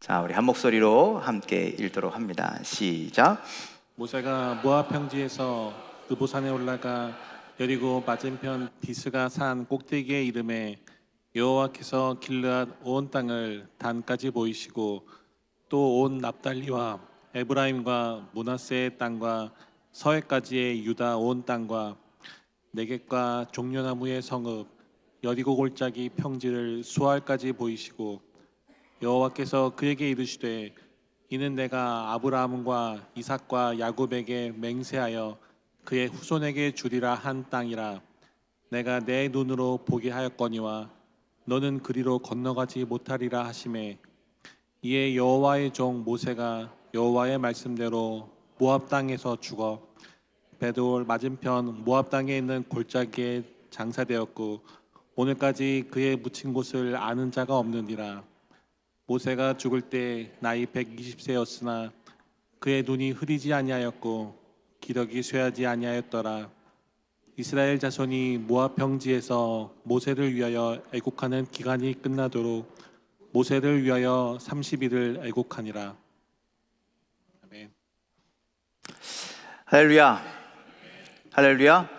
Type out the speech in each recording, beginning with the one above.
자, 우리 한 목소리로 함께 읽도록 합니다. 시작. 모세가 모압 평지에서 느보산에 올라가 여리고 맞은편 디스가 산 꼭대기에 이름에 여호와께서 길르앗 온 땅을 단까지 보이시고 또 온 납달리와 에브라임과 므낫세의 땅과 서해까지의 유다 온 땅과 네겝과 종려나무의 성읍 여리고 골짜기 평지를 수알까지 보이시고 여호와께서 그에게 이르시되 이는 내가 아브라함과 이삭과 야곱에게 맹세하여 그의 후손에게 주리라 한 땅이라. 내가 내 눈으로 보게 하였거니와 너는 그리로 건너가지 못하리라 하시매 이에 여호와의 종 모세가 여호와의 말씀대로 모압 땅에서 죽어 베돌 맞은편 모압 땅에 있는 골짜기에 장사되었고 오늘까지 그의 묻힌 곳을 아는 자가 없느니라. 모세가 죽을 때 나이 120세였으나 그의 눈이 흐리지 아니하였고 기력이 쇠하지 아니하였더라. 이스라엘 자손이 모압 평지에서 모세를 위하여 애국하는 기간이 끝나도록 모세를 위하여 30일을 애국하니라. 아멘. 할렐루야. 할렐루야.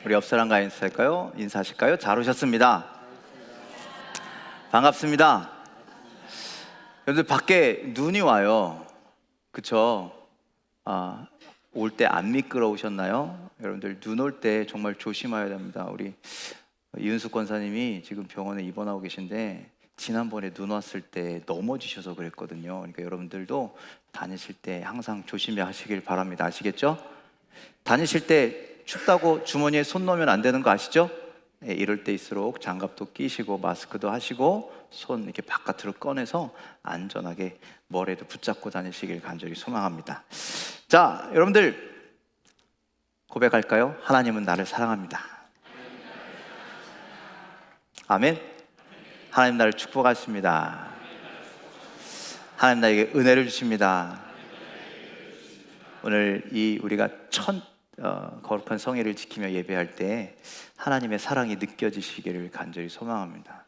우리 옆 사람과 인사하실까요? 잘 오셨습니다. 반갑습니다. 여러분들 밖에 눈이 와요. 그쵸? 올 때 안 미끄러우셨나요? 여러분들 눈 올 때 정말 조심해야 됩니다. 우리 이은숙 권사님이 지금 병원에 입원하고 계신데 지난번에 눈 왔을 때 넘어지셔서 그랬거든요. 그러니까 여러분들도 다니실 때 항상 조심히 하시길 바랍니다. 아시겠죠? 다니실 때 춥다고 주머니에 손 넣으면 안 되는 거 아시죠? 예, 이럴 때일수록 장갑도 끼시고 마스크도 하시고 손 이렇게 바깥으로 꺼내서 안전하게 머리에도 붙잡고 다니시길 간절히 소망합니다. 자, 여러분들 고백할까요? 하나님은 나를 사랑합니다. 아멘. 하나님 나를 축복하십니다. 하나님 나에게 은혜를 주십니다. 오늘 이 우리가 거룩한 성회를 지키며 예배할 때 하나님의 사랑이 느껴지시기를 간절히 소망합니다.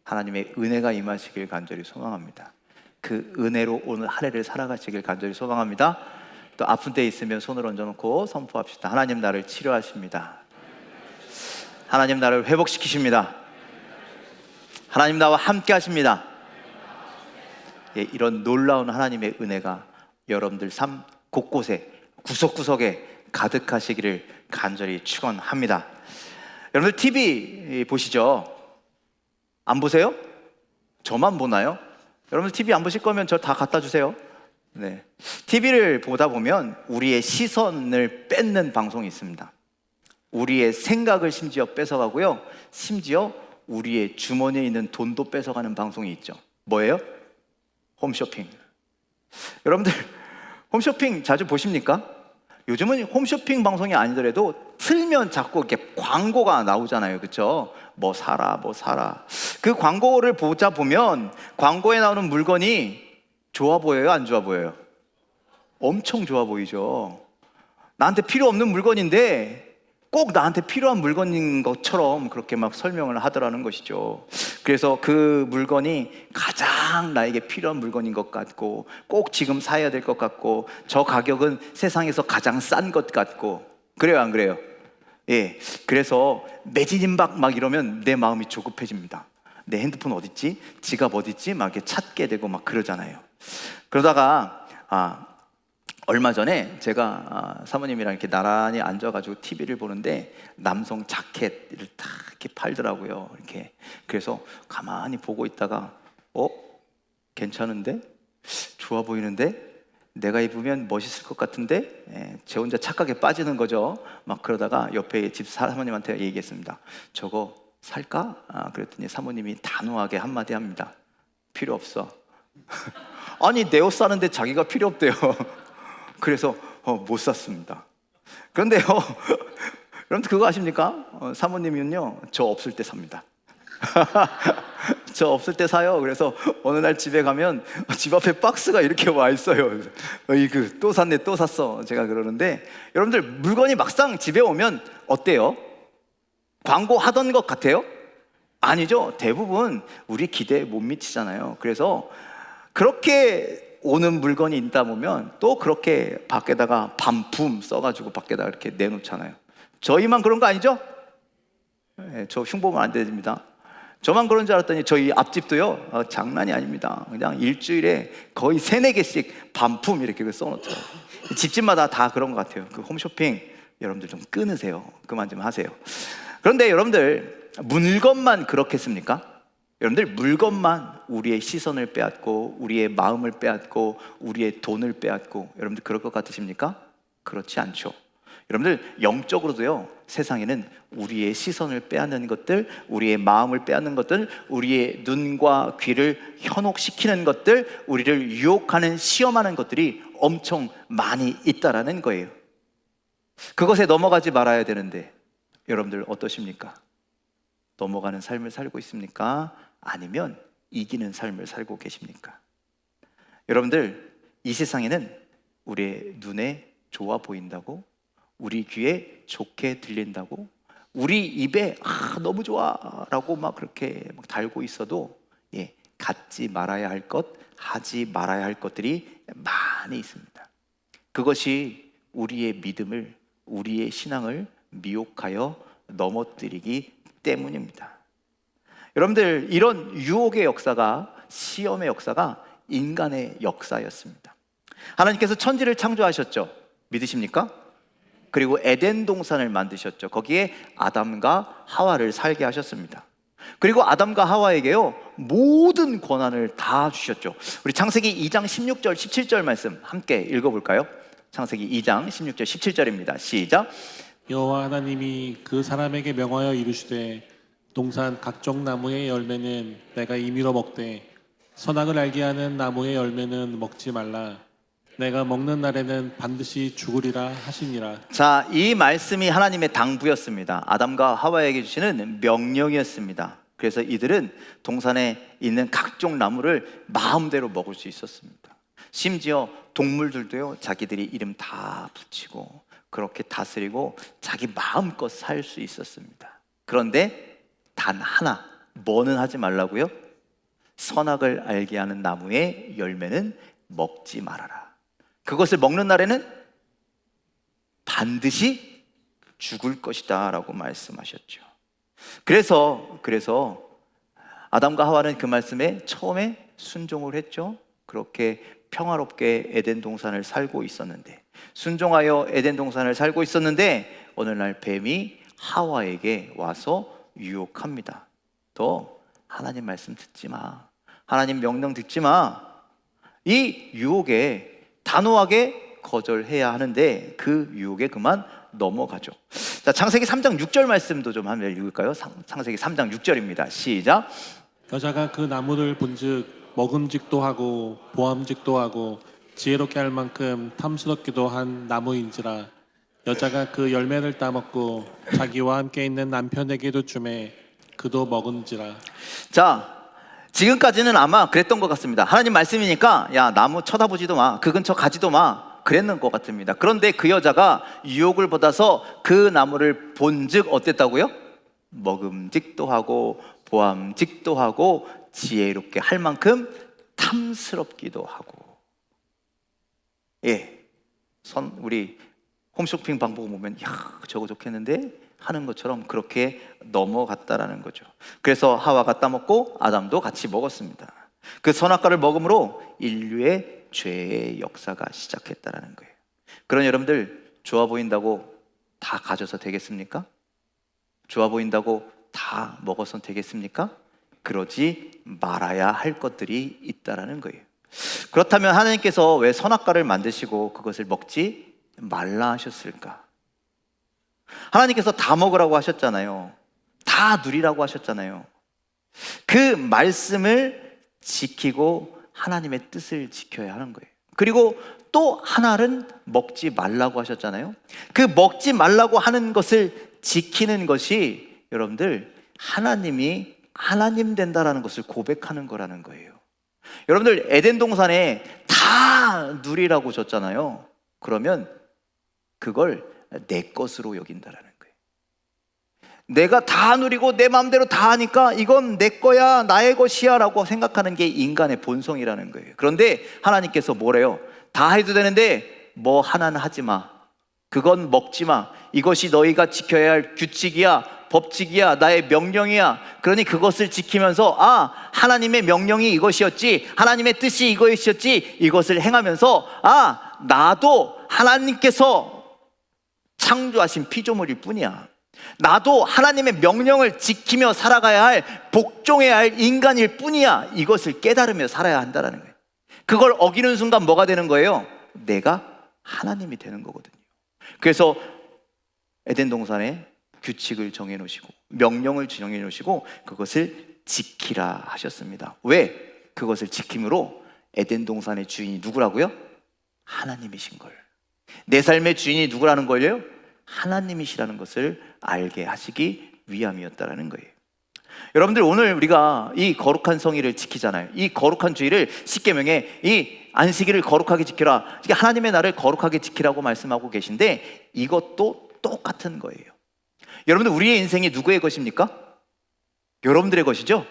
하나님의 은혜가 임하시길 간절히 소망합니다. 그 은혜로 오늘 한 해를 살아가시길 간절히 소망합니다. 또 아픈 데 있으면 손을 얹어놓고 선포합시다. 하나님 나를 치료하십니다. 하나님 나를 회복시키십니다. 하나님 나와 함께 하십니다. 예, 이런 놀라운 하나님의 은혜가 여러분들 삶 곳곳에 구석구석에 가득하시기를 간절히 축원합니다. 여러분들 TV 보시죠? 안 보세요? 저만 보나요? 여러분들 TV 안 보실 거면 저 다 갖다 주세요. 네. TV를 보다 보면 우리의 시선을 뺏는 방송이 있습니다. 우리의 생각을 심지어 뺏어가고요. 심지어 우리의 주머니에 있는 돈도 뺏어가는 방송이 있죠. 뭐예요? 홈쇼핑. 여러분들 홈쇼핑 자주 보십니까? 요즘은 홈쇼핑 방송이 아니더라도 틀면 자꾸 이렇게 광고가 나오잖아요. 그렇죠? 뭐 사라 뭐 사라. 그 광고를 보자 보면 광고에 나오는 물건이 좋아 보여요? 안 좋아 보여요? 엄청 좋아 보이죠. 나한테 필요 없는 물건인데 꼭 나한테 필요한 물건인 것처럼 그렇게 막 설명을 하더라는 것이죠. 그래서 그 물건이 가장 나에게 필요한 물건인 것 같고 꼭 지금 사야 될 것 같고 저 가격은 세상에서 가장 싼 것 같고 그래요, 안 그래요? 예, 그래서 매진임박 막 이러면 내 마음이 조급해집니다. 내 핸드폰 어딨지? 지갑 어딨지? 막 이렇게 찾게 되고 막 그러잖아요. 그러다가 얼마 전에 제가 사모님이랑 이렇게 나란히 앉아가지고 TV를 보는데 남성 자켓을 딱 이렇게 팔더라고요. 이렇게. 그래서 가만히 보고 있다가 괜찮은데? 좋아 보이는데? 내가 입으면 멋있을 것 같은데? 예, 제 혼자 착각에 빠지는 거죠. 막 그러다가 옆에 집 사모님한테 얘기했습니다. 저거 살까? 그랬더니 사모님이 단호하게 한마디 합니다. 필요 없어. 아니 내 옷 사는데 자기가 필요 없대요. 그래서 못 샀습니다. 그런데요, 여러분 그거 아십니까? 사모님은요 저 없을 때 삽니다. 저 없을 때 사요. 그래서 어느 날 집에 가면 집 앞에 박스가 이렇게 와 있어요. 어이구 또 샀네 또 샀어 제가 그러는데 여러분들 물건이 막상 집에 오면 어때요? 광고 하던 것 같아요? 아니죠. 대부분 우리 기대에 못 미치잖아요. 그래서 그렇게 오는 물건이 있다 보면 또 그렇게 밖에다가 반품 써가지고 밖에다가 이렇게 내놓잖아요. 저희만 그런 거 아니죠? 예, 저 흉보면 안 됩니다. 저만 그런 줄 알았더니 저희 앞집도요, 장난이 아닙니다. 그냥 일주일에 거의 3-4개씩 반품 이렇게 써놓더라고요. 집집마다 다 그런 것 같아요. 그 홈쇼핑 여러분들 좀 끊으세요. 그만 좀 하세요. 그런데 여러분들 물건만 그렇겠습니까? 여러분들 물건만 우리의 시선을 빼앗고 우리의 마음을 빼앗고 우리의 돈을 빼앗고 여러분들 그럴 것 같으십니까? 그렇지 않죠. 여러분들 영적으로도요, 세상에는 우리의 시선을 빼앗는 것들, 우리의 마음을 빼앗는 것들, 우리의 눈과 귀를 현혹시키는 것들, 우리를 유혹하는 시험하는 것들이 엄청 많이 있다라는 거예요. 그것에 넘어가지 말아야 되는데 여러분들 어떠십니까? 넘어가는 삶을 살고 있습니까? 아니면 이기는 삶을 살고 계십니까? 여러분들, 이 세상에는 우리의 눈에 좋아 보인다고, 우리 귀에 좋게 들린다고, 우리 입에 너무 좋아라고 막 그렇게 막 달고 있어도 갖지 말아야 할 것, 하지 말아야 할 것들이 많이 있습니다. 그것이 우리의 믿음을, 우리의 신앙을 미혹하여 넘어뜨리기 때문입니다. 여러분들, 이런 유혹의 역사가, 시험의 역사가 인간의 역사였습니다. 하나님께서 천지를 창조하셨죠. 믿으십니까? 그리고 에덴 동산을 만드셨죠. 거기에 아담과 하와를 살게 하셨습니다. 그리고 아담과 하와에게요, 모든 권한을 다 주셨죠. 우리 창세기 2장 16절 17절 말씀 함께 읽어볼까요? 창세기 2장 16절 17절입니다. 시작. 여호와 하나님이 그 사람에게 명하여 이르시되 동산 각종 나무의 열매는 내가 임의로 먹되 선악을 알게 하는 나무의 열매는 먹지 말라. 내가 먹는 날에는 반드시 죽으리라 하시니라. 자, 이 말씀이 하나님의 당부였습니다. 아담과 하와에게 주시는 명령이었습니다. 그래서 이들은 동산에 있는 각종 나무를 마음대로 먹을 수 있었습니다. 심지어 동물들도요, 자기들이 이름 다 붙이고 그렇게 다스리고 자기 마음껏 살 수 있었습니다. 그런데 단 하나, 뭐는 하지 말라고요? 선악을 알게 하는 나무의 열매는 먹지 말아라. 그것을 먹는 날에는 반드시 죽을 것이다 라고 말씀하셨죠. 그래서 아담과 하와는 그 말씀에 처음에 순종을 했죠. 그렇게 평화롭게 에덴 동산을 살고 있었는데, 순종하여 에덴 동산을 살고 있었는데 어느 날 뱀이 하와에게 와서 유혹합니다. 너 하나님 말씀 듣지 마. 하나님 명령 듣지 마. 이 유혹에 단호하게 거절해야 하는데 그 유혹에 그만 넘어가죠. 자, 창세기 3장 6절 말씀도 좀 한번 읽을까요? 창세기 3장 6절입니다. 시작. 여자가 그 나무를 본즉 먹음직도 하고 보암직도 하고 지혜롭게 할 만큼 탐스럽기도 한 나무인지라. 여자가 그 열매를 따먹고 자기와 함께 있는 남편에게도 주매 그도 먹은지라. 자, 지금까지는 아마 그랬던 것 같습니다. 하나님 말씀이니까 야, 나무 쳐다보지도 마, 그 근처 가지도 마, 그랬는 것 같습니다. 그런데 그 여자가 유혹을 받아서 그 나무를 본즉 어땠다고요? 먹음직도 하고 보암직도 하고 지혜롭게 할 만큼 탐스럽기도 하고. 우리 홈쇼핑 방법 보면 야, 저거 좋겠는데 하는 것처럼 그렇게 넘어갔다라는 거죠. 그래서 하와가 따먹고 아담도 같이 먹었습니다. 그 선악과를 먹음으로 인류의 죄의 역사가 시작했다라는 거예요. 그런 여러분들, 좋아 보인다고 다 가져서 되겠습니까? 좋아 보인다고 다 먹어서 되겠습니까? 그러지 말아야 할 것들이 있다라는 거예요. 그렇다면 하나님께서 왜 선악과를 만드시고 그것을 먹지 말라 하셨을까? 하나님께서 다 먹으라고 하셨잖아요. 다 누리라고 하셨잖아요. 그 말씀을 지키고 하나님의 뜻을 지켜야 하는 거예요. 그리고 또 하나는 먹지 말라고 하셨잖아요. 그 먹지 말라고 하는 것을 지키는 것이 여러분들, 하나님이 하나님 된다라는 것을 고백하는 거라는 거예요. 여러분들, 에덴 동산에 다 누리라고 줬잖아요. 그러면 그걸 내 것으로 여긴다라는 거예요. 내가 다 누리고 내 마음대로 다 하니까 이건 내 거야, 나의 것이야 라고 생각하는 게 인간의 본성이라는 거예요. 그런데 하나님께서 뭐래요? 다 해도 되는데 뭐 하나는 하지 마. 그건 먹지 마. 이것이 너희가 지켜야 할 규칙이야, 법칙이야, 나의 명령이야. 그러니 그것을 지키면서 하나님의 명령이 이것이었지, 하나님의 뜻이 이것이었지, 이것을 행하면서 나도 하나님께서 창조하신 피조물일 뿐이야. 나도 하나님의 명령을 지키며 살아가야 할, 복종해야 할 인간일 뿐이야. 이것을 깨달으며 살아야 한다는 거예요. 그걸 어기는 순간 뭐가 되는 거예요? 내가 하나님이 되는 거거든요. 그래서 에덴 동산에 규칙을 정해 놓으시고 명령을 정해 놓으시고 그것을 지키라 하셨습니다. 왜? 그것을 지킴으로 에덴 동산의 주인이 누구라고요? 하나님이신 걸. 내 삶의 주인이 누구라는 걸요? 하나님이시라는 것을 알게 하시기 위함이었다라는 거예요. 여러분들, 오늘 우리가 이 거룩한 성의를 지키잖아요. 이 거룩한 주의를 십계명에 이 안식일을 거룩하게 지켜라, 하나님의 날을 거룩하게 지키라고 말씀하고 계신데, 이것도 똑같은 거예요. 여러분들, 우리의 인생이 누구의 것입니까? 여러분들의 것이죠?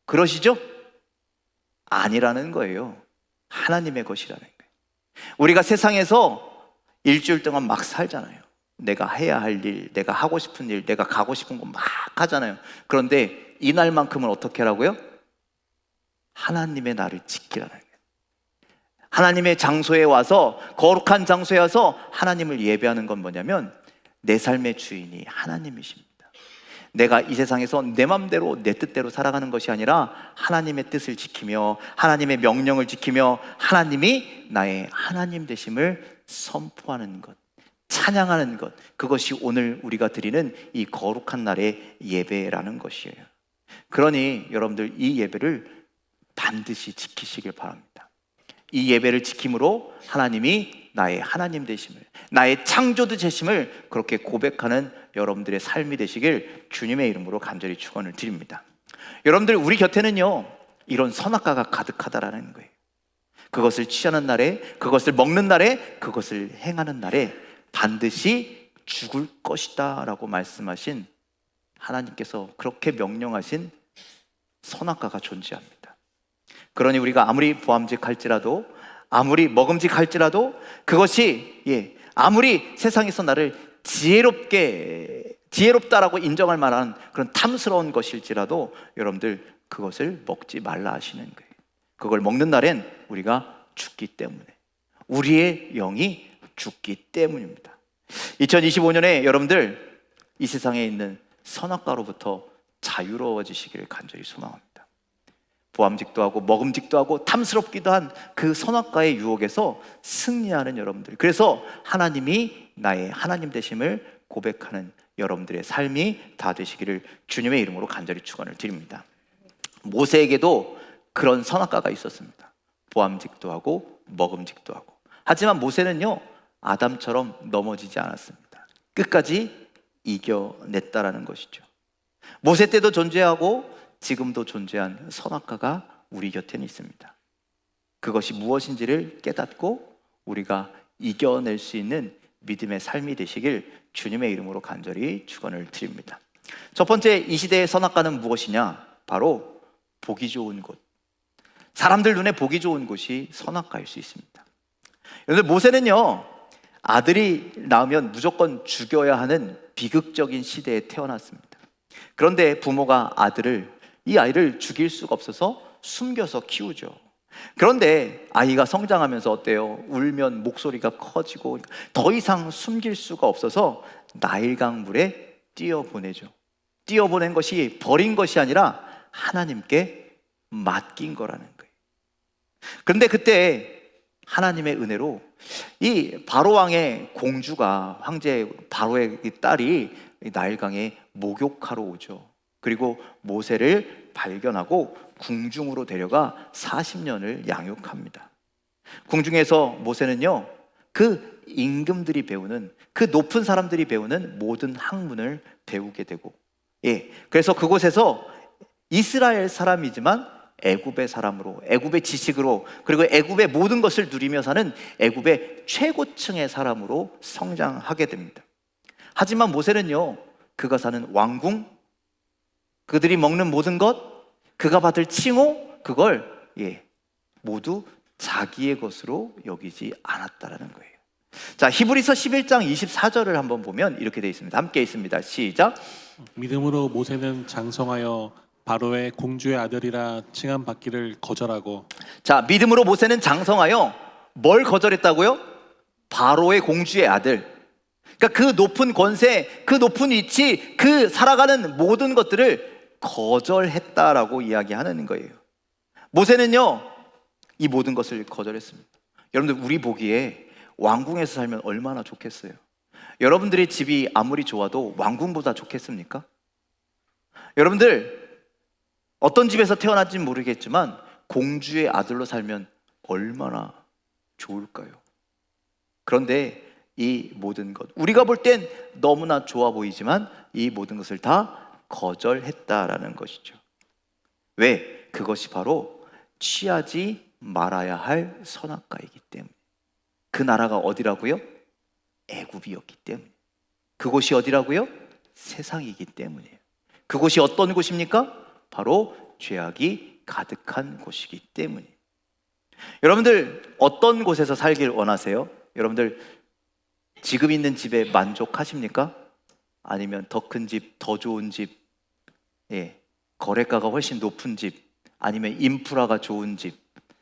그러시죠? 아니라는 거예요. 하나님의 것이라는 거예요. 우리가 세상에서 일주일 동안 막 살잖아요. 내가 해야 할 일, 내가 하고 싶은 일, 내가 가고 싶은 거 막 하잖아요. 그런데 이날만큼은 어떻게 하라고요? 하나님의 날을 지키라는 거예요. 하나님의 장소에 와서, 거룩한 장소에 와서 하나님을 예배하는 건 뭐냐면 내 삶의 주인이 하나님이십니다. 내가 이 세상에서 내 맘대로 내 뜻대로 살아가는 것이 아니라 하나님의 뜻을 지키며 하나님의 명령을 지키며 하나님이 나의 하나님 되심을 선포하는 것, 찬양하는 것, 그것이 오늘 우리가 드리는 이 거룩한 날의 예배라는 것이에요. 그러니 여러분들, 이 예배를 반드시 지키시길 바랍니다. 이 예배를 지킴으로 하나님이 나의 하나님 되심을, 나의 창조주 되심을 그렇게 고백하는 여러분들의 삶이 되시길 주님의 이름으로 간절히 축원을 드립니다. 여러분들, 우리 곁에는요 이런 선악과가 가득하다라는 거예요. 그것을 취하는 날에, 그것을 먹는 날에, 그것을 행하는 날에 반드시 죽을 것이다 라고 말씀하신, 하나님께서 그렇게 명령하신 선악과가 존재합니다. 그러니 우리가 아무리 보암직할지라도, 아무리 먹음직할지라도, 그것이 아무리 세상에서 나를 지혜롭다라고 인정할 만한 그런 탐스러운 것일지라도 여러분들, 그것을 먹지 말라 하시는 거예요. 그걸 먹는 날엔 우리가 죽기 때문에, 우리의 영이 죽기 때문입니다. 2025년에 여러분들, 이 세상에 있는 선악과로부터 자유로워지시기를 간절히 소망합니다. 보암직도 하고 먹음직도 하고 탐스럽기도 한 그 선악과의 유혹에서 승리하는 여러분들, 그래서 하나님이 나의 하나님 되심을 고백하는 여러분들의 삶이 다 되시기를 주님의 이름으로 간절히 축원을 드립니다. 모세에게도 그런 선악과가 있었습니다. 보암직도 하고 먹음직도 하고. 하지만 모세는요 아담처럼 넘어지지 않았습니다. 끝까지 이겨냈다라는 것이죠. 모세 때도 존재하고 지금도 존재한 선악과가 우리 곁에는 있습니다. 그것이 무엇인지를 깨닫고 우리가 이겨낼 수 있는 믿음의 삶이 되시길 주님의 이름으로 간절히 축원을 드립니다. 첫 번째, 이 시대의 선악과는 무엇이냐? 바로 보기 좋은 곳. 사람들 눈에 보기 좋은 곳이 선악과일 수 있습니다. 여러분, 모세는요 아들이 낳으면 무조건 죽여야 하는 비극적인 시대에 태어났습니다. 그런데 부모가 이 아이를 죽일 수가 없어서 숨겨서 키우죠. 그런데 아이가 성장하면서 어때요? 울면 목소리가 커지고 더 이상 숨길 수가 없어서 나일강 물에 띄어보내죠. 띄어보낸 것이 버린 것이 아니라 하나님께 맡긴 거라는 거예요. 그런데 그때 하나님의 은혜로 이 바로왕의 공주가, 황제 바로의 딸이 나일강에 목욕하러 오죠. 그리고 모세를 발견하고 궁중으로 데려가 40년을 양육합니다. 궁중에서 모세는요 그 임금들이 배우는, 그 높은 사람들이 배우는 모든 학문을 배우게 되고, 그래서 그곳에서 이스라엘 사람이지만 애굽의 사람으로, 애굽의 지식으로, 그리고 애굽의 모든 것을 누리며 사는 애굽의 최고층의 사람으로 성장하게 됩니다. 하지만 모세는요 그가 사는 왕궁, 그들이 먹는 모든 것, 그가 받을 칭호, 그걸 모두 자기의 것으로 여기지 않았다라는 거예요. 자, 히브리서 11장 24절을 한번 보면 이렇게 되어 있습니다. 함께 있습니다. 시작. 믿음으로 모세는 장성하여 바로의 공주의 아들이라 칭함 받기를 거절하고. 자, 믿음으로 모세는 장성하여 뭘 거절했다고요? 바로의 공주의 아들. 그러니까 그 높은 권세, 그 높은 위치, 그 살아가는 모든 것들을 거절했다라고 이야기하는 거예요. 모세는요, 이 모든 것을 거절했습니다. 여러분들, 우리 보기에 왕궁에서 살면 얼마나 좋겠어요? 여러분들의 집이 아무리 좋아도 왕궁보다 좋겠습니까? 여러분들, 어떤 집에서 태어났지는 모르겠지만 공주의 아들로 살면 얼마나 좋을까요? 그런데 이 모든 것, 우리가 볼 땐 너무나 좋아 보이지만 이 모든 것을 다 거절했다라는 것이죠. 왜? 그것이 바로 취하지 말아야 할 선악과이기 때문에. 그 나라가 어디라고요? 애굽이었기 때문에. 그곳이 어디라고요? 세상이기 때문이에요. 그곳이 어떤 곳입니까? 바로 죄악이 가득한 곳이기 때문이에요. 여러분들, 어떤 곳에서 살길 원하세요? 여러분들, 지금 있는 집에 만족하십니까? 아니면 더 큰 집, 더 좋은 집, 거래가가 훨씬 높은 집, 아니면 인프라가 좋은 집,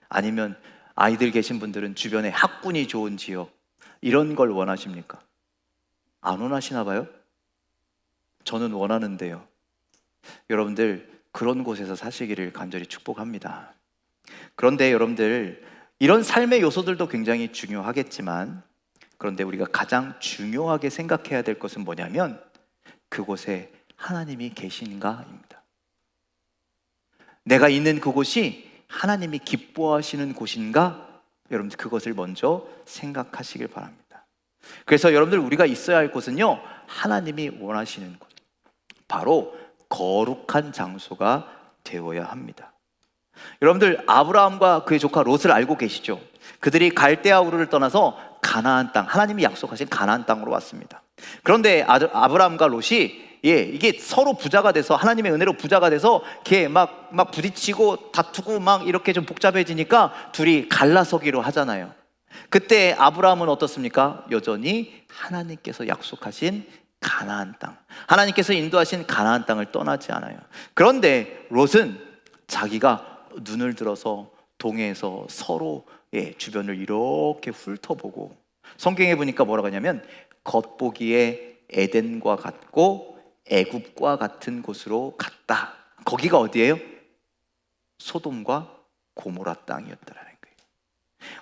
아니면 아이들 계신 분들은 주변에 학군이 좋은 지역, 이런 걸 원하십니까? 안 원하시나 봐요? 저는 원하는데요. 여러분들, 그런 곳에서 사시기를 간절히 축복합니다. 그런데 여러분들, 이런 삶의 요소들도 굉장히 중요하겠지만, 그런데 우리가 가장 중요하게 생각해야 될 것은 뭐냐면 그곳에 하나님이 계신가입니다. 내가 있는 그곳이 하나님이 기뻐하시는 곳인가? 여러분들, 그것을 먼저 생각하시길 바랍니다. 그래서 여러분들, 우리가 있어야 할 곳은요, 하나님이 원하시는 곳, 바로 거룩한 장소가 되어야 합니다. 여러분들, 아브라함과 그의 조카 롯을 알고 계시죠? 그들이 갈대아 우르를 떠나서 가나안 땅, 하나님이 약속하신 가나안 땅으로 왔습니다. 그런데 아브라함과 롯이 이게 서로 부자가 돼서, 하나님의 은혜로 부자가 돼서 이렇게 막 부딪히고 다투고 막 이렇게 좀 복잡해지니까 둘이 갈라서기로 하잖아요. 그때 아브라함은 어떻습니까? 여전히 하나님께서 약속하신 가나안 땅, 하나님께서 인도하신 가나안 땅을 떠나지 않아요. 그런데 롯은 자기가 눈을 들어서 동해에서 서로 주변을 이렇게 훑어보고, 성경에 보니까 뭐라고 하냐면 겉보기에 에덴과 같고 애굽과 같은 곳으로 갔다. 거기가 어디예요? 소돔과 고모라 땅이었다라는 거예요.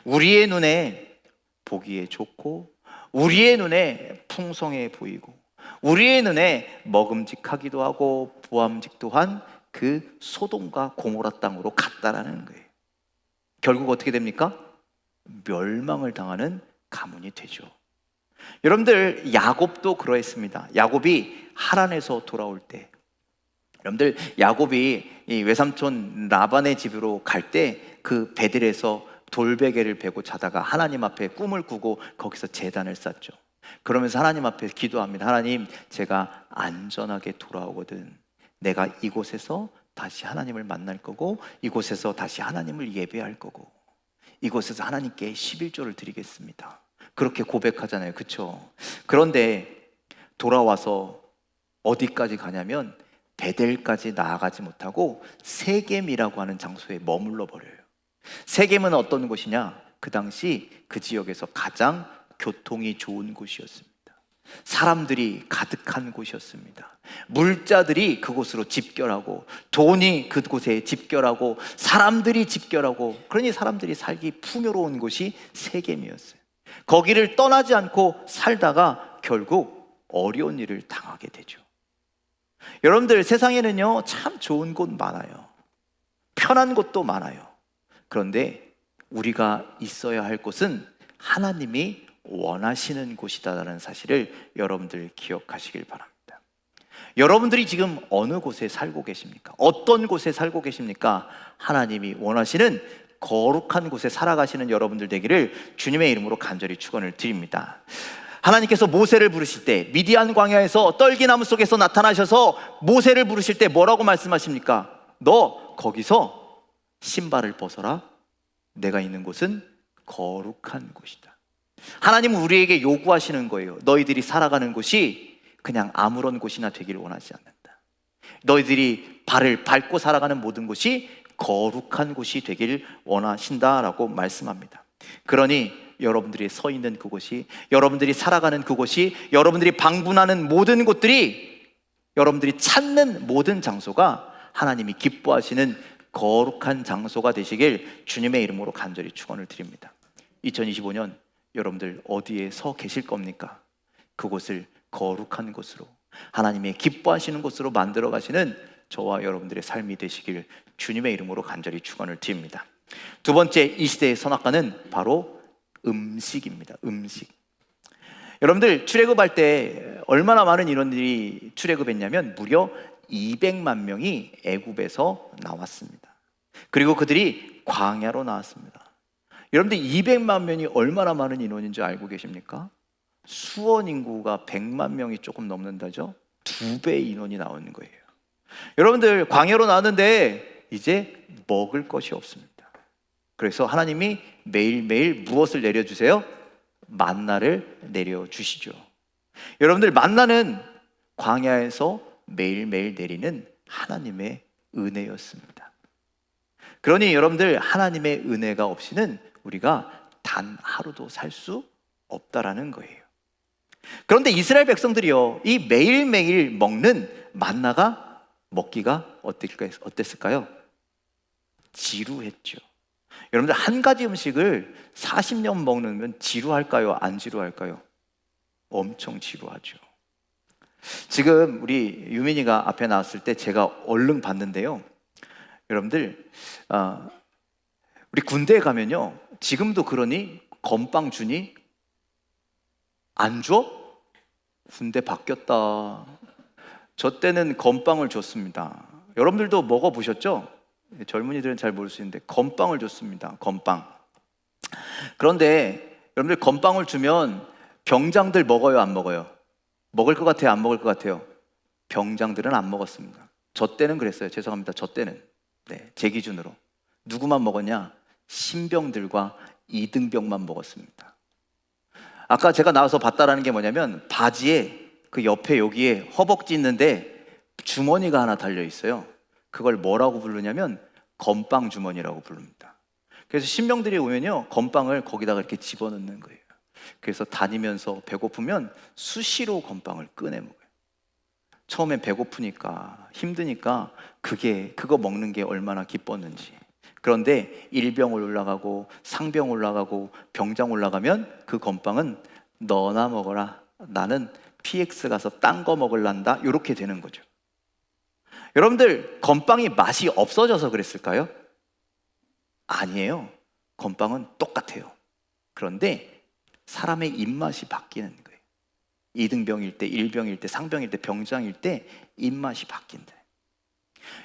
우리의 눈에 보기에 좋고, 우리의 눈에 풍성해 보이고, 우리의 눈에 먹음직하기도 하고 보암직도 한 그 소돔과 고모라 땅으로 갔다라는 거예요. 결국 어떻게 됩니까? 멸망을 당하는 가문이 되죠. 여러분들, 야곱도 그러했습니다. 야곱이 하란에서 돌아올 때, 여러분들, 야곱이 이 외삼촌 라반의 집으로 갈 때 그 베들에서 돌베개를 베고 자다가 하나님 앞에 꿈을 꾸고 거기서 제단을 쌓죠. 그러면서 하나님 앞에 기도합니다. 하나님, 제가 안전하게 돌아오거든 내가 이곳에서 다시 하나님을 만날 거고, 이곳에서 다시 하나님을 예배할 거고, 이곳에서 하나님께 11조를 드리겠습니다. 그렇게 고백하잖아요. 그렇죠? 그런데 돌아와서 어디까지 가냐면 베델까지 나아가지 못하고 세겜이라고 하는 장소에 머물러 버려요. 세겜은 어떤 곳이냐? 그 당시 그 지역에서 가장 교통이 좋은 곳이었습니다. 사람들이 가득한 곳이었습니다. 물자들이 그곳으로 집결하고, 돈이 그곳에 집결하고, 사람들이 집결하고, 그러니 사람들이 살기 풍요로운 곳이 세겜이었어요. 거기를 떠나지 않고 살다가 결국 어려운 일을 당하게 되죠. 여러분들, 세상에는요 참 좋은 곳 많아요. 편한 곳도 많아요. 그런데 우리가 있어야 할 곳은 하나님이 원하시는 곳이다라는 사실을 여러분들 기억하시길 바랍니다. 여러분들이 지금 어느 곳에 살고 계십니까? 어떤 곳에 살고 계십니까? 하나님이 원하시는 거룩한 곳에 살아가시는 여러분들 되기를 주님의 이름으로 간절히 축원을 드립니다. 하나님께서 모세를 부르실 때, 미디안 광야에서 떨기나무 속에서 나타나셔서 모세를 부르실 때 뭐라고 말씀하십니까? 너 거기서 신발을 벗어라. 내가 있는 곳은 거룩한 곳이다. 하나님은 우리에게 요구하시는 거예요. 너희들이 살아가는 곳이 그냥 아무런 곳이나 되기를 원하지 않는다. 너희들이 발을 밟고 살아가는 모든 곳이 거룩한 곳이 되길 원하신다라고 말씀합니다. 그러니 여러분들이 서 있는 그곳이, 여러분들이 살아가는 그곳이, 여러분들이 방문하는 모든 곳들이, 여러분들이 찾는 모든 장소가 하나님이 기뻐하시는 거룩한 장소가 되시길 주님의 이름으로 간절히 축원을 드립니다. 2025년 여러분들 어디에 서 계실 겁니까? 그곳을 거룩한 곳으로, 하나님의 기뻐하시는 곳으로 만들어 가시는 저와 여러분들의 삶이 되시길 주님의 이름으로 간절히 축원을 드립니다. 두 번째 이 시대의 선악과는 바로 음식입니다. 음식. 여러분들 출애굽할 때 얼마나 많은 인원들이 출애굽했냐면 무려 200만 명이 애굽에서 나왔습니다. 그리고 그들이 광야로 나왔습니다. 여러분들 200만 명이 얼마나 많은 인원인지 알고 계십니까? 수원 인구가 100만 명이 조금 넘는다죠? 2배의 인원이 나오는 거예요. 여러분들 광야로 나왔는데 이제 먹을 것이 없습니다. 그래서 하나님이 매일매일 무엇을 내려주세요? 만나를 내려주시죠. 여러분들 만나는 광야에서 매일매일 내리는 하나님의 은혜였습니다. 그러니 여러분들 하나님의 은혜가 없이는 우리가 단 하루도 살 수 없다라는 거예요. 그런데 이스라엘 백성들이요, 이 매일매일 먹는 만나가 먹기가 어땠을까요? 지루했죠. 여러분들 한 가지 음식을 40년 먹으면 지루할까요? 안 지루할까요? 엄청 지루하죠. 지금 우리 유민이가 앞에 나왔을 때 제가 얼른 봤는데요, 여러분들 우리 군대에 가면요, 지금도 그러니 건빵 주니? 안 줘? 군대 바뀌었다. 저 때는 건빵을 줬습니다. 여러분들도 먹어보셨죠? 젊은이들은 잘 모를 수 있는데 건빵을 줬습니다. 건빵. 그런데 여러분들 건빵을 주면 병장들 먹어요, 안 먹어요? 먹을 것 같아요, 안 먹을 것 같아요? 병장들은 안 먹었습니다. 저 때는 그랬어요. 죄송합니다. 저 때는. 네, 제 기준으로. 누구만 먹었냐? 신병들과 이등병만 먹었습니다. 아까 제가 나와서 봤다라는 게 뭐냐면 바지에 그 옆에 여기에 허벅지 있는데 주머니가 하나 달려 있어요. 그걸 뭐라고 부르냐면 건빵 주머니라고 부릅니다. 그래서 신병들이 오면요, 건빵을 거기다가 이렇게 집어넣는 거예요. 그래서 다니면서 배고프면 수시로 건빵을 꺼내 먹어요. 처음엔 배고프니까 힘드니까 그거 먹는 게 얼마나 기뻤는지. 그런데 일병을 올라가고 상병 올라가고 병장 올라가면 그 건빵은 너나 먹어라, 나는 PX 가서 딴 거 먹을란다, 이렇게 되는 거죠. 여러분들 건빵이 맛이 없어져서 그랬을까요? 아니에요. 건빵은 똑같아요. 그런데 사람의 입맛이 바뀌는 거예요. 2등병일 때, 1병일 때, 상병일 때, 병장일 때 입맛이 바뀐다.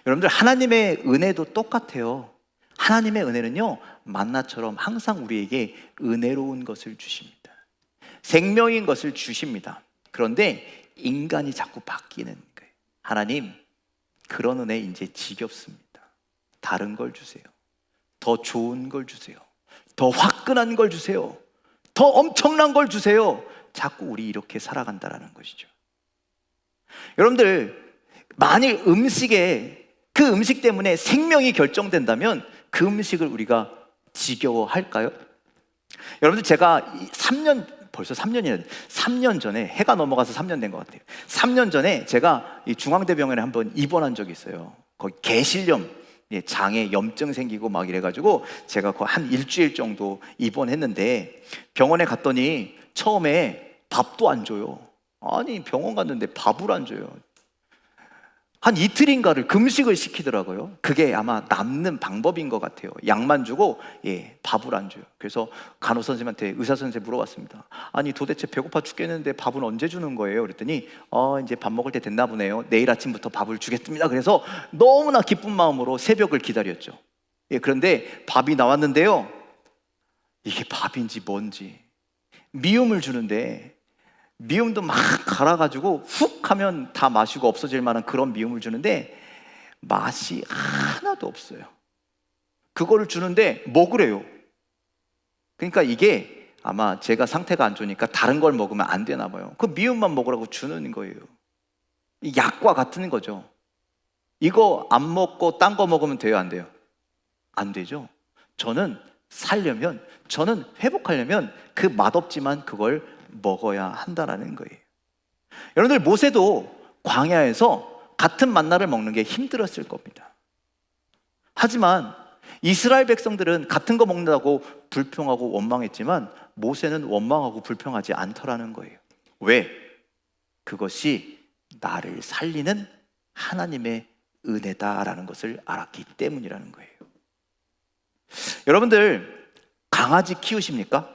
여러분들 하나님의 은혜도 똑같아요. 하나님의 은혜는요, 만나처럼 항상 우리에게 은혜로운 것을 주십니다. 생명인 것을 주십니다. 그런데 인간이 자꾸 바뀌는 거예요. 하나님, 그런 은혜 이제 지겹습니다. 다른 걸 주세요. 더 좋은 걸 주세요. 더 화끈한 걸 주세요. 더 엄청난 걸 주세요. 자꾸 우리 이렇게 살아간다라는 것이죠. 여러분들 만일 그 음식 때문에 생명이 결정된다면 그 음식을 우리가 지겨워할까요? 여러분들 제가 벌써 3년 전에, 해가 넘어가서 3년 된 것 같아요. 3년 전에 제가 이 중앙대병원에 한번 입원한 적이 있어요. 거기 개실염, 장에 염증 생기고 막 이래가지고 제가 거의 한 일주일 정도 입원했는데, 병원에 갔더니 처음에 밥도 안 줘요. 아니, 병원 갔는데 밥을 안 줘요. 한 이틀인가를 금식을 시키더라고요. 그게 아마 남는 방법인 것 같아요. 약만 주고 밥을 안 줘요. 그래서 간호 선생님한테, 의사 선생님 물어봤습니다. 아니, 도대체 배고파 죽겠는데 밥은 언제 주는 거예요? 그랬더니 이제 밥 먹을 때 됐나 보네요. 내일 아침부터 밥을 주겠습니다. 그래서 너무나 기쁜 마음으로 새벽을 기다렸죠. 그런데 밥이 나왔는데요, 이게 밥인지 뭔지, 미음을 주는데 미음도 막 갈아가지고 훅 하면 다 마시고 없어질 만한 그런 미음을 주는데 맛이 하나도 없어요. 그거를 주는데 먹으래요. 그러니까 이게 아마 제가 상태가 안 좋으니까 다른 걸 먹으면 안 되나 봐요. 그 미음만 먹으라고 주는 거예요. 이 약과 같은 거죠. 이거 안 먹고 딴 거 먹으면 돼요, 안 돼요? 안 되죠. 저는 살려면, 저는 회복하려면 그 맛없지만 그걸 먹어야 한다라는 거예요. 여러분들, 모세도 광야에서 같은 만나를 먹는 게 힘들었을 겁니다. 하지만 이스라엘 백성들은 같은 거 먹는다고 불평하고 원망했지만 모세는 원망하고 불평하지 않더라는 거예요. 왜? 그것이 나를 살리는 하나님의 은혜다라는 것을 알았기 때문이라는 거예요. 여러분들, 강아지 키우십니까?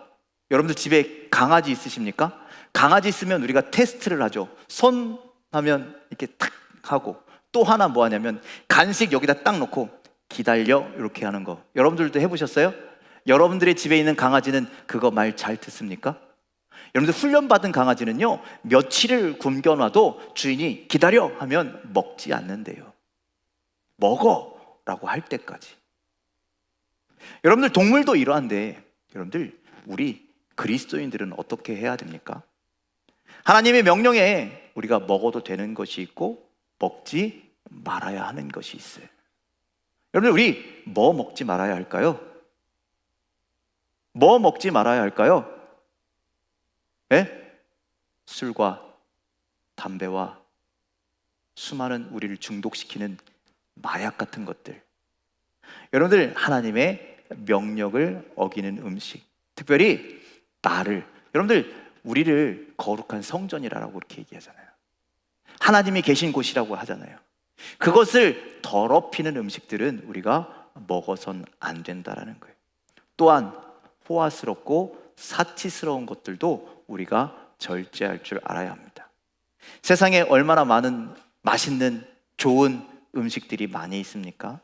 여러분들 집에 강아지 있으십니까? 강아지 있으면 우리가 테스트를 하죠. 손 하면 이렇게 탁 하고, 또 하나 뭐 하냐면 간식 여기다 딱 놓고 기다려, 이렇게 하는 거. 여러분들도 해보셨어요? 여러분들의 집에 있는 강아지는 그거 말 잘 듣습니까? 여러분들 훈련받은 강아지는요, 며칠을 굶겨놔도 주인이 기다려 하면 먹지 않는데요. 먹어 라고 할 때까지. 여러분들, 동물도 이러한데, 여러분들, 우리 그리스도인들은 어떻게 해야 됩니까? 하나님의 명령에 우리가 먹어도 되는 것이 있고 먹지 말아야 하는 것이 있어요. 여러분들, 우리 뭐 먹지 말아야 할까요? 뭐 먹지 말아야 할까요? 예? 술과 담배와 수많은 우리를 중독시키는 마약 같은 것들. 여러분들, 하나님의 명령을 어기는 음식, 특별히 나를, 여러분들, 우리를 거룩한 성전이라고 이렇게 얘기하잖아요. 하나님이 계신 곳이라고 하잖아요. 그것을 더럽히는 음식들은 우리가 먹어선 안 된다라는 거예요. 또한 호화스럽고 사치스러운 것들도 우리가 절제할 줄 알아야 합니다. 세상에 얼마나 많은 맛있는 좋은 음식들이 많이 있습니까?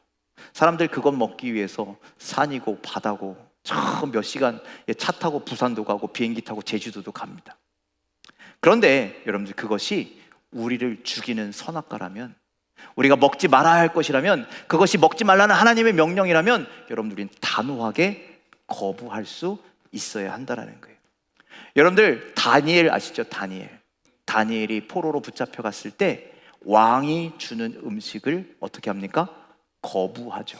사람들 그것 먹기 위해서 산이고 바다고 저 몇 시간 차 타고 부산도 가고 비행기 타고 제주도도 갑니다. 그런데 여러분들, 그것이 우리를 죽이는 선악과라면, 우리가 먹지 말아야 할 것이라면, 그것이 먹지 말라는 하나님의 명령이라면 여러분들은 단호하게 거부할 수 있어야 한다는 거예요. 여러분들, 다니엘 아시죠? 다니엘이 포로로 붙잡혀 갔을 때 왕이 주는 음식을 어떻게 합니까? 거부하죠.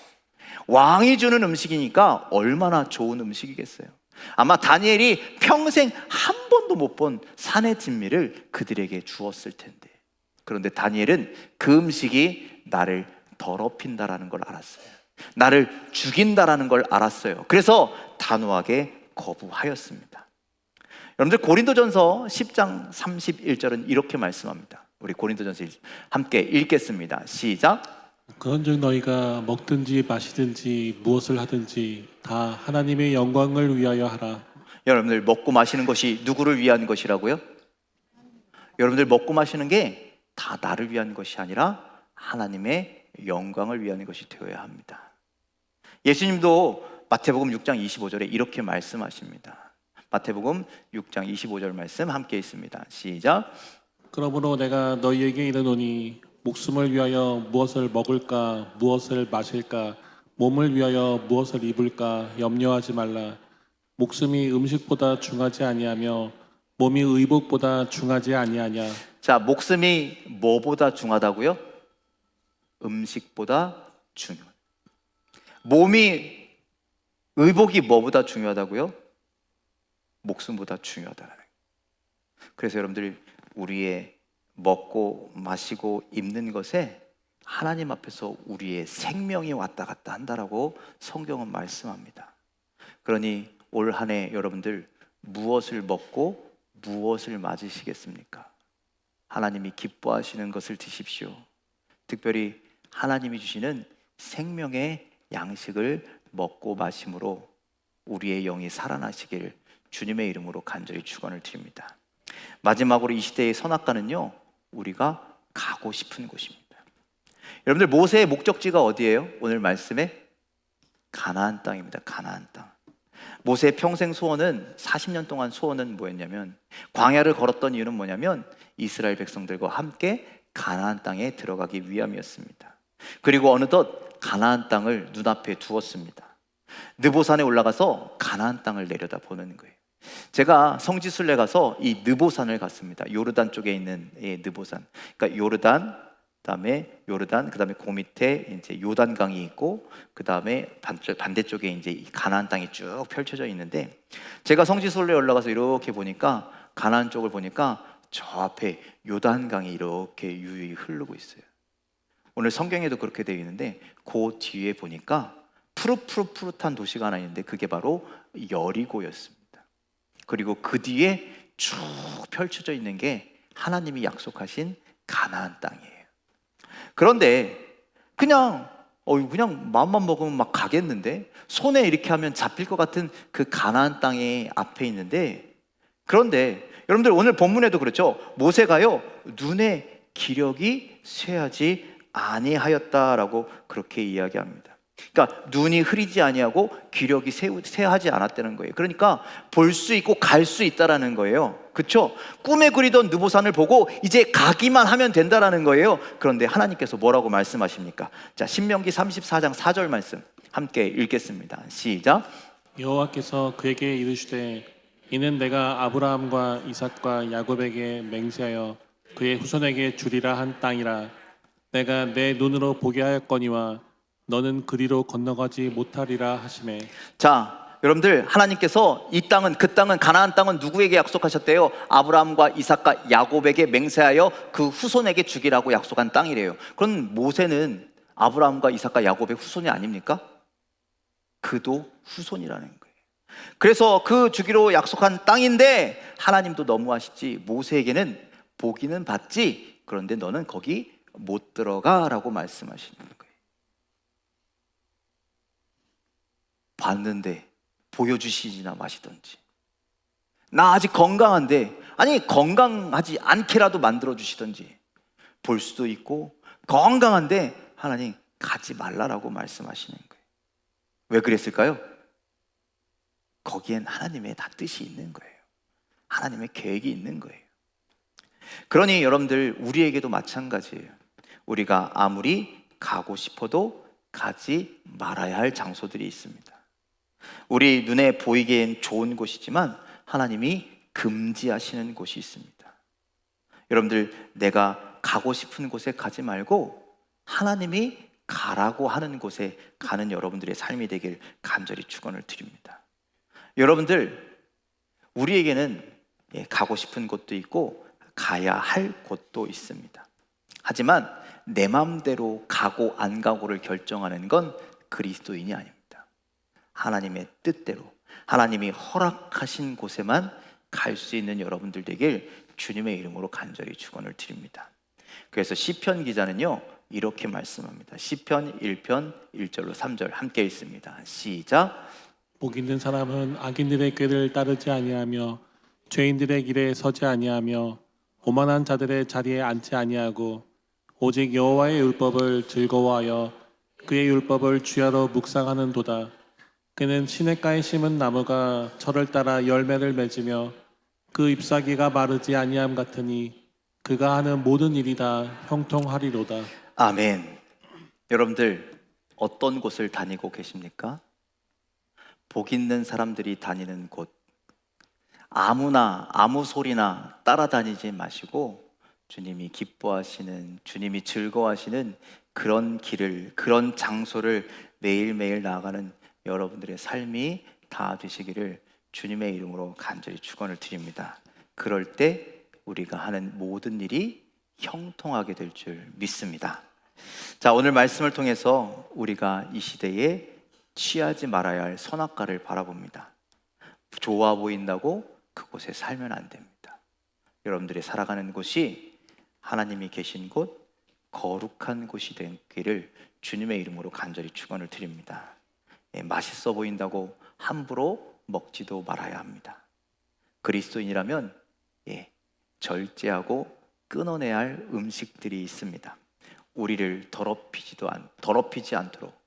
왕이 주는 음식이니까 얼마나 좋은 음식이겠어요. 아마 다니엘이 평생 한 번도 못 본 산의 진미를 그들에게 주었을 텐데, 그런데 다니엘은 그 음식이 나를 더럽힌다라는 걸 알았어요. 나를 죽인다라는 걸 알았어요. 그래서 단호하게 거부하였습니다. 여러분들, 고린도전서 10장 31절은 이렇게 말씀합니다. 우리 고린도전서 함께 읽겠습니다. 시작. 그런즉 너희가 먹든지 마시든지 무엇을 하든지 다 하나님의 영광을 위하여 하라. 여러분들, 먹고 마시는 것이 누구를 위한 것이라고요? 여러분들, 먹고 마시는 게 다 나를 위한 것이 아니라 하나님의 영광을 위한 것이 되어야 합니다. 예수님도 마태복음 6장 25절에 이렇게 말씀하십니다. 마태복음 6장 25절 말씀 함께 있습니다. 시작. 그러므로 내가 너희에게 이르노니 목숨을 위하여 무엇을 먹을까 무엇을 마실까 몸을 위하여 무엇을 입을까 염려하지 말라. 목숨이 음식보다 중하지 아니하며 몸이 의복보다 중하지 아니하냐. 자, 목숨이 뭐보다 중하다고요? 음식보다 중요한. 몸이, 의복이 뭐보다 중요하다고요? 목숨보다 중요하다는 거예요. 그래서 여러분들, 우리의 먹고 마시고 입는 것에 하나님 앞에서 우리의 생명이 왔다 갔다 한다라고 성경은 말씀합니다. 그러니 올 한 해 여러분들, 무엇을 먹고 무엇을 맞으시겠습니까? 하나님이 기뻐하시는 것을 드십시오. 특별히 하나님이 주시는 생명의 양식을 먹고 마심으로 우리의 영이 살아나시길 주님의 이름으로 간절히 축원을 드립니다. 마지막으로 이 시대의 선악과는요, 우리가 가고 싶은 곳입니다. 여러분들, 모세의 목적지가 어디예요? 오늘 말씀에 가나안 땅입니다. 가나안 땅. 모세의 평생 소원은 40년 동안 소원은 뭐였냐면 광야를 걸었던 이유는 뭐냐면 이스라엘 백성들과 함께 가나안 땅에 들어가기 위함이었습니다. 그리고 어느덧 가나안 땅을 눈앞에 두었습니다. 느보산에 올라가서 가나안 땅을 내려다보는 거예요. 제가 성지순례 가서 이 느보산을 갔습니다. 요르단 쪽에 있는 느보산. 그러니까 요르단, 그다음에 그 밑에 이제 요단강이 있고, 그다음에 반대쪽에 이제 이 가나안 땅이 쭉 펼쳐져 있는데, 제가 성지순례 올라가서 이렇게 보니까 가나안 쪽을 보니까 저 앞에 요단강이 이렇게 유유히 흐르고 있어요. 오늘 성경에도 그렇게 되어 있는데 그 뒤에 보니까 푸릇푸릇한 도시가 하나 있는데 그게 바로 여리고였습니다. 그리고 그 뒤에 쭉 펼쳐져 있는 게 하나님이 약속하신 가나안 땅이에요. 그런데 그냥 마음만 먹으면 막 가겠는데, 손에 이렇게 하면 잡힐 것 같은 그 가나안 땅의 앞에 있는데, 그런데 여러분들 오늘 본문에도 그렇죠. 모세가요 눈에 기력이 쇠하지 아니하였다라고 그렇게 이야기합니다. 그러니까 눈이 흐리지 아니하고 기력이 쇠하지 않았다는 거예요. 그러니까 볼 수 있고 갈 수 있다라는 거예요. 그렇죠? 꿈에 그리던 느보산을 보고 이제 가기만 하면 된다라는 거예요. 그런데 하나님께서 뭐라고 말씀하십니까? 자, 신명기 34장 4절 말씀 함께 읽겠습니다. 시작. 여호와께서 그에게 이르시되 이는 내가 아브라함과 이삭과 야곱에게 맹세하여 그의 후손에게 주리라 한 땅이라. 내가 내 눈으로 보게 하였거니와 너는 그리로 건너가지 못하리라 하시매. 자, 여러분들 하나님께서 이 땅은, 그 땅은, 가나안 땅은 누구에게 약속하셨대요? 아브라함과 이삭과 야곱에게 맹세하여 그 후손에게 주기라고 약속한 땅이래요. 그럼 모세는 아브라함과 이삭과 야곱의 후손이 아닙니까? 그도 후손이라는 거예요. 그래서 그 주기로 약속한 땅인데 하나님도 너무하시지, 모세에게는 보기는 봤지, 그런데 너는 거기 못 들어가라고 말씀하시는 거예요. 봤는데 보여주시지나 마시던지. 나 아직 건강한데, 아니 건강하지 않게라도 만들어 주시던지. 볼 수도 있고 건강한데 하나님 가지 말라라고 말씀하시는 거예요. 왜 그랬을까요? 거기엔 하나님의 다 뜻이 있는 거예요. 하나님의 계획이 있는 거예요. 그러니 여러분들 우리에게도 마찬가지예요. 우리가 아무리 가고 싶어도 가지 말아야 할 장소들이 있습니다. 우리 눈에 보이기엔 좋은 곳이지만 하나님이 금지하시는 곳이 있습니다. 여러분들, 내가 가고 싶은 곳에 가지 말고 하나님이 가라고 하는 곳에 가는 여러분들의 삶이 되길 간절히 축원을 드립니다. 여러분들, 우리에게는 가고 싶은 곳도 있고 가야 할 곳도 있습니다. 하지만 내 마음대로 가고 안 가고를 결정하는 건 그리스도인이 아닙니다. 하나님의 뜻대로, 하나님이 허락하신 곳에만 갈 수 있는 여러분들 되길 주님의 이름으로 간절히 축원을 드립니다. 그래서 시편 기자는요 이렇게 말씀합니다. 시편 1편 1절로 3절 함께 읽습니다. 시작. 복 있는 사람은 악인들의 꾀를 따르지 아니하며 죄인들의 길에 서지 아니하며 오만한 자들의 자리에 앉지 아니하고 오직 여호와의 율법을 즐거워하여 그의 율법을 주야로 묵상하는도다. 그는 시냇가에 심은 나무가 철을 따라 열매를 맺으며 그 잎사귀가 마르지 아니함 같으니 그가 하는 모든 일이 다 형통하리로다. 아멘. 여러분들 어떤 곳을 다니고 계십니까? 복 있는 사람들이 다니는 곳, 아무나 아무 소리나 따라다니지 마시고 주님이 기뻐하시는, 주님이 즐거워하시는 그런 길을, 그런 장소를 매일매일 나아가는 여러분들의 삶이 다 되시기를 주님의 이름으로 간절히 축원을 드립니다. 그럴 때 우리가 하는 모든 일이 형통하게 될 줄 믿습니다. 자, 오늘 말씀을 통해서 우리가 이 시대에 취하지 말아야 할 선악과를 바라봅니다. 좋아 보인다고 그곳에 살면 안 됩니다. 여러분들이 살아가는 곳이 하나님이 계신 곳, 거룩한 곳이 되기를 주님의 이름으로 간절히 축원을 드립니다. 맛있어 보인다고 함부로 먹지도 말아야 합니다. 그리스도인이라면 절제하고 끊어내야 할 음식들이 있습니다. 우리를 더럽히지 않도록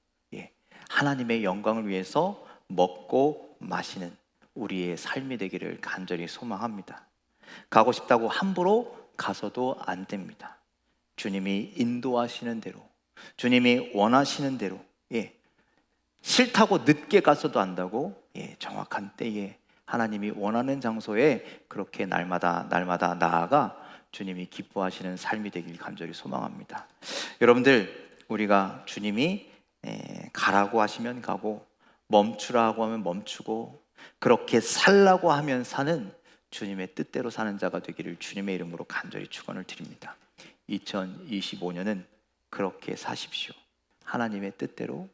하나님의 영광을 위해서 먹고 마시는 우리의 삶이 되기를 간절히 소망합니다. 가고 싶다고 함부로 가서도 안 됩니다. 주님이 인도하시는 대로, 주님이 원하시는 대로, 싫다고 늦게 가서도 안다고, 정확한 때에 하나님이 원하는 장소에 그렇게 날마다 나아가 주님이 기뻐하시는 삶이 되길 간절히 소망합니다. 여러분들, 우리가 주님이 가라고 하시면 가고 멈추라고 하면 멈추고 그렇게 살라고 하면 사는 주님의 뜻대로 사는 자가 되기를 주님의 이름으로 간절히 축원을 드립니다. 2025년은 그렇게 사십시오. 하나님의 뜻대로,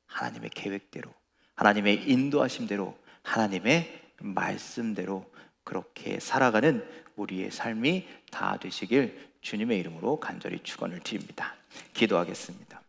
하나님의 계획대로, 하나님의 인도하심대로, 하나님의 말씀대로 그렇게 살아가는 우리의 삶이 다 되시길 주님의 이름으로 간절히 축원을 드립니다. 기도하겠습니다.